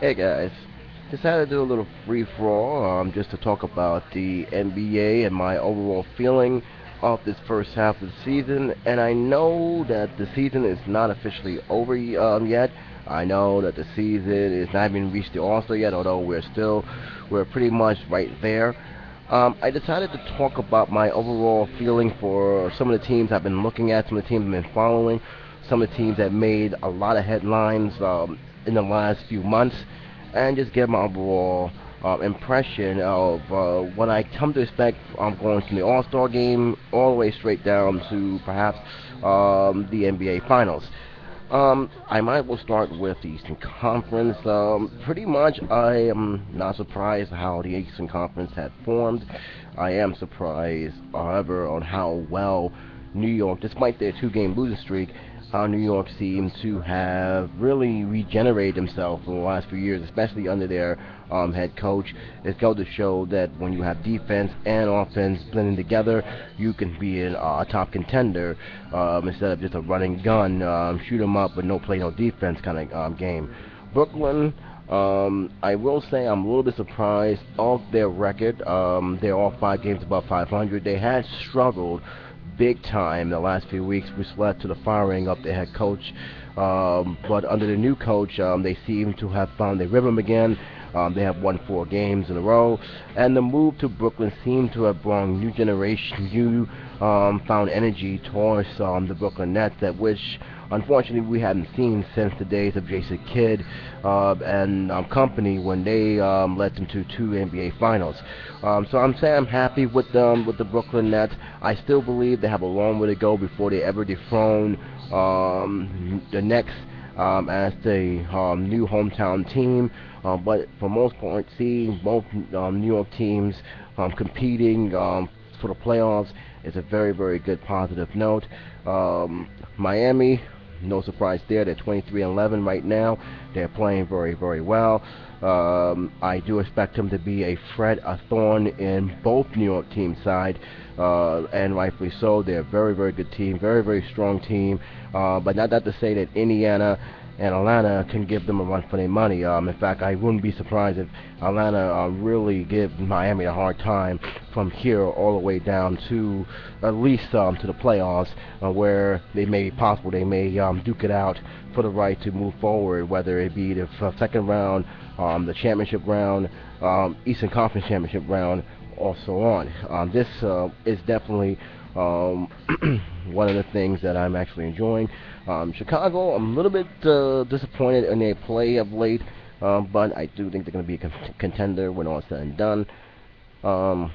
Hey guys, decided to do a little free for all, just to talk about the NBA and my overall feeling of this first half of the season. And I know that the season is not officially over yet. I know that the season is not even reached the All-Star yet, although we're pretty much right there. I decided to talk about my overall feeling for some of the teams I've been looking at, some of the teams I've been following, some of the teams that made a lot of headlines in the last few months, and just give my overall impression of what I come to expect going from the All-Star game all the way straight down to perhaps the NBA Finals. I might well start with the Eastern Conference. Pretty much, I am not surprised how the Eastern Conference had formed. I am surprised, however, on how well New York, despite their two-game losing streak, how New York seemed to have really regenerated themselves in the last few years, especially under their head coach. It goes to show that when you have defense and offense blending together, you can be a top contender instead of just a running gun, shoot 'em up with no play, no defense kind of game. Brooklyn. I will say I'm a little bit surprised of their record. They're all 5 games above 500. They had struggled big time the last few weeks, which led to the firing of the head coach. But under the new coach, they seem to have found their rhythm again. They have won 4 games in a row, and the move to Brooklyn seemed to have brought new generation, new found energy towards the Brooklyn Nets, that which unfortunately we haven't seen since the days of Jason Kidd and company when they led them to 2 NBA Finals. So I'm saying I'm happy with the Brooklyn Nets. I still believe they have a long way to go before they ever dethrone the Knicks as the new hometown team. But for most part, seeing both New York teams competing for the playoffs is a very, very good positive note. Miami, no surprise there. They're 23-11 right now. They're playing very, very well. I do expect them to be a threat, a thorn in both New York team side, and rightfully so. They're a very, very good team, very, very strong team. But not that to say that Indiana and Atlanta can give them a run for their money. In fact, I wouldn't be surprised if Atlanta really give Miami a hard time from here all the way down to at least to the playoffs, where they may be possible they may duke it out for the right to move forward, whether it be the second round, the championship round, Eastern Conference championship round, or so on. This is definitely one of the things that I'm actually enjoying. Chicago, I'm a little bit disappointed in their play of late, but I do think they're going to be a contender when all is said and done. Um,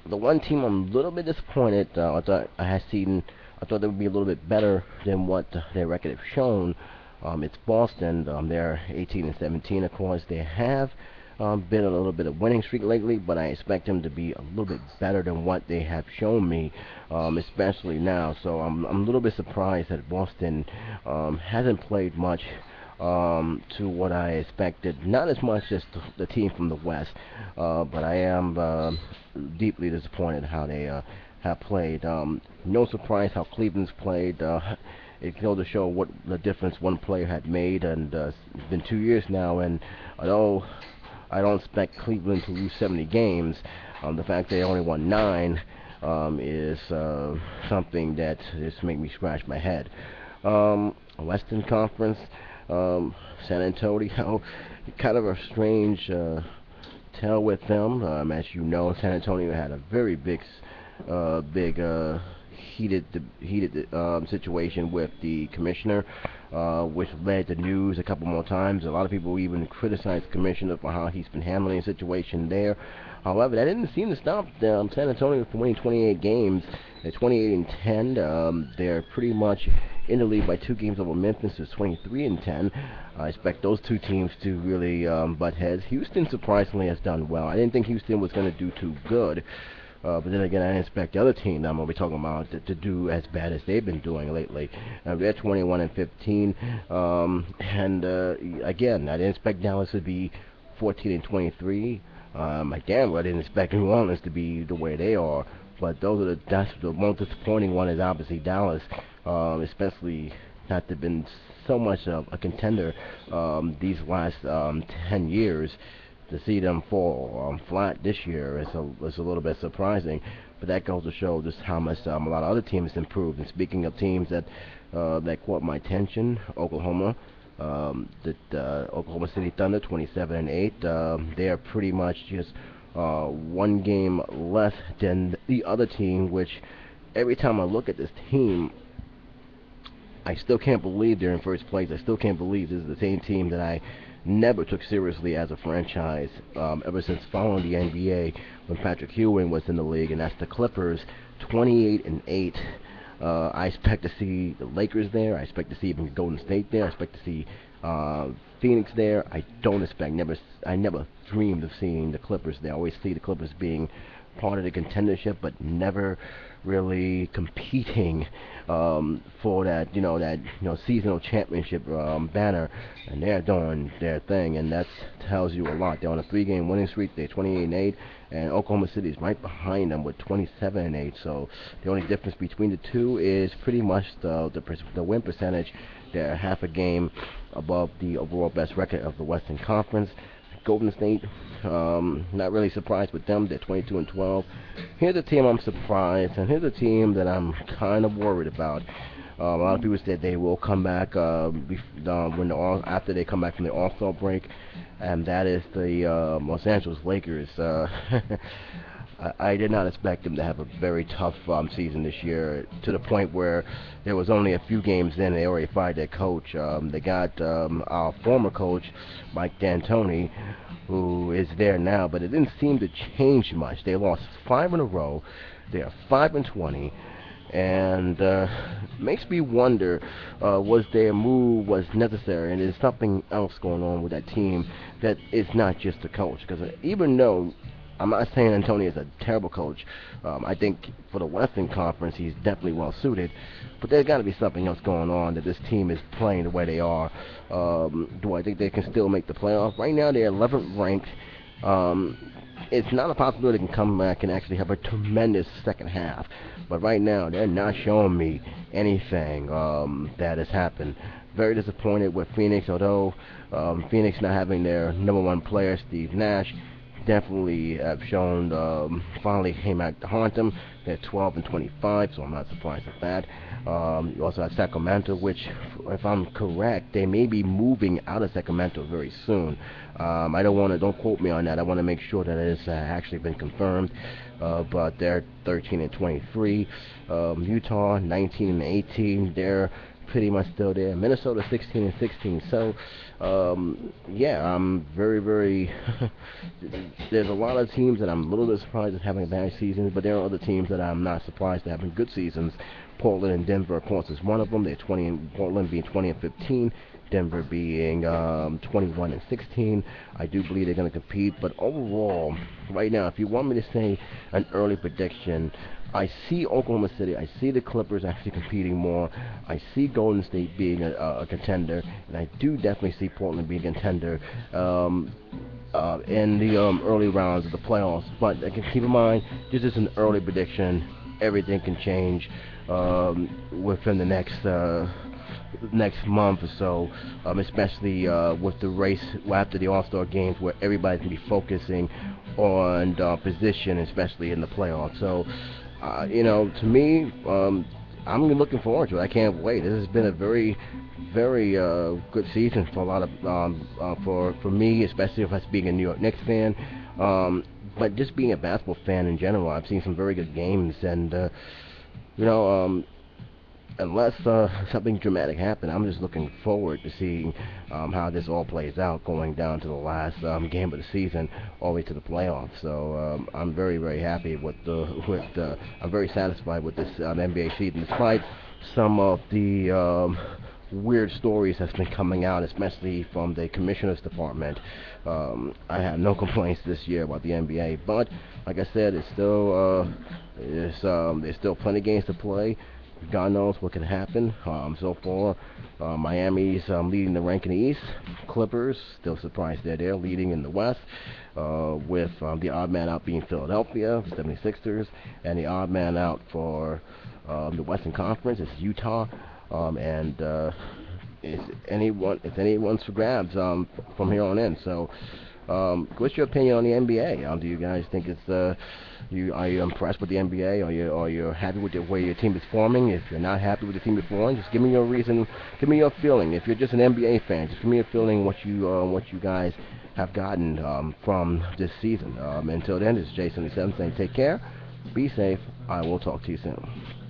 the one team I'm a little bit disappointed. I thought they would be a little bit better than what their record has shown. It's Boston. They're 18 and 17. Of course, they have been a little bit of winning streak lately, but I expect them to be a little bit better than what they have shown me, especially now. So I'm a little bit surprised that Boston hasn't played much to what I expected. Not as much as the team from the West, but I am deeply disappointed how they have played. No surprise how Cleveland's played. It goes to show what the difference one player had made, and it's been 2 years now. And although I don't expect Cleveland to lose 70 games, the fact they only won 9 is something that just makes me scratch my head. Western Conference, San Antonio, kind of a strange tell with them. As you know, San Antonio had a very big heated situation with the commissioner, which led to news a couple more times. A lot of people even criticized the commissioner for how he's been handling the situation there. However, that didn't seem to stop San Antonio from winning 28 games. They're 28 and 10. They're pretty much in the lead by 2 games over Memphis, who's 23 and 10. I expect those two teams to really butt heads. Houston surprisingly has done well. I didn't think Houston was going to do too good. But then again, I didn't expect the other team that I'm going to be talking about to do as bad as they've been doing lately. They're 21 and 15. And again, I didn't expect Dallas to be 14 and 23. I damn well didn't expect New Orleans to be the way they are. But that's the most disappointing one is obviously Dallas, especially not to have been so much of a contender these last 10 years. To see them fall flat this year is a little bit surprising, but that goes to show just how much a lot of other teams improved. And speaking of teams that caught my attention, Oklahoma, the Oklahoma City Thunder, 27 and 8. They are pretty much just one game less than the other team. Which every time I look at this team, I still can't believe they're in first place. I still can't believe this is the same team that I never took seriously as a franchise ever since following the NBA when Patrick Ewing was in the league, and that's the Clippers, 28 and 8. I expect to see the Lakers there. I expect to see even Golden State there. I expect to see Phoenix there. I never dreamed of seeing the Clippers there. I always see the Clippers being part of the contendership, but never really competing for that seasonal championship banner. And they're doing their thing, and that tells you a lot. They're on a 3-game winning streak. They're 28 and 8, and Oklahoma City is right behind them with 27 and 8. So the only difference between the two is pretty much the win percentage. They're half a game above the overall best record of the Western Conference. Golden State, not really surprised with them. They're 22 and 12. Here's a team I'm surprised, and here's a team that I'm kind of worried about. A lot of people said they will come back after they come back from the All-Star break, and that is the Los Angeles Lakers. I did not expect them to have a very tough season this year, to the point where there was only a few games in, and they already fired their coach. They got our former coach, Mike D'Antoni, who is there now, but it didn't seem to change much. They lost 5 in a row. They are 5 and 20. And makes me wonder, was their move was necessary, and is something else going on with that team that is not just the coach? Because even though I'm not saying Antonio is a terrible coach, I think for the Western Conference he's definitely well suited, but there's got to be something else going on that this team is playing the way they are. Do I think they can still make the playoff? Right now they're 11th ranked. It's not a possibility they can come back and actually have a tremendous second half. But right now, they're not showing me anything that has happened. Very disappointed with Phoenix, although Phoenix not having their number one player, Steve Nash, definitely have shown, finally came out to haunt them. They're 12 and 25, so I'm not surprised at that. You also have Sacramento, which, if I'm correct, they may be moving out of Sacramento very soon. Don't quote me on that. I want to make sure that it has actually been confirmed. But they're 13 and 23. Utah 19 and 18. They're pretty much still there. Minnesota 16 and 16. So, yeah, I'm very, very. There's a lot of teams that I'm a little bit surprised at having bad seasons, but there are other teams that I'm not surprised at having good seasons. Portland and Denver, of course, is one of them. They're 20 and Portland being 20 and 15. Denver being 21 and 16. I do believe they're going to compete, but overall, right now, if you want me to say an early prediction, I see Oklahoma City, I see the Clippers actually competing more, I see Golden State being a contender, and I do definitely see Portland being a contender in the early rounds of the playoffs. But I can keep in mind, this is an early prediction. Everything can change within the next month or so, especially with the race after the All-Star games, where everybody's going to be focusing on position, especially in the playoffs. So, to me, I'm looking forward to it. I can't wait. This has been a very, very good season for a lot of for me, especially if I was being a New York Knicks fan. But just being a basketball fan in general, I've seen some very good games, and unless something dramatic happens, I'm just looking forward to seeing how this all plays out, going down to the last game of the season, all the way to the playoffs. So I'm very, very happy I'm very satisfied with this NBA season, despite some of the weird stories that's been coming out, especially from the commissioner's department. I have no complaints this year about the NBA, but like I said, there's still plenty of games to play. God knows what can happen. So far, Miami's leading the rank in the East. Clippers, still surprised they're there, leading in the West, with the odd man out being Philadelphia, 76ers, and the odd man out for the Western Conference is Utah. And it's anyone's for grabs from here on in. So, what's your opinion on the NBA? Do you guys think it's are you impressed with the NBA? Are you happy with the way your team is forming? If you're not happy with the team is forming, just give me your reason. Give me your feeling. If you're just an NBA fan, just give me a feeling what you guys have gotten from this season. Until then, this is Jason the Seventh saying take care, be safe. I will talk to you soon.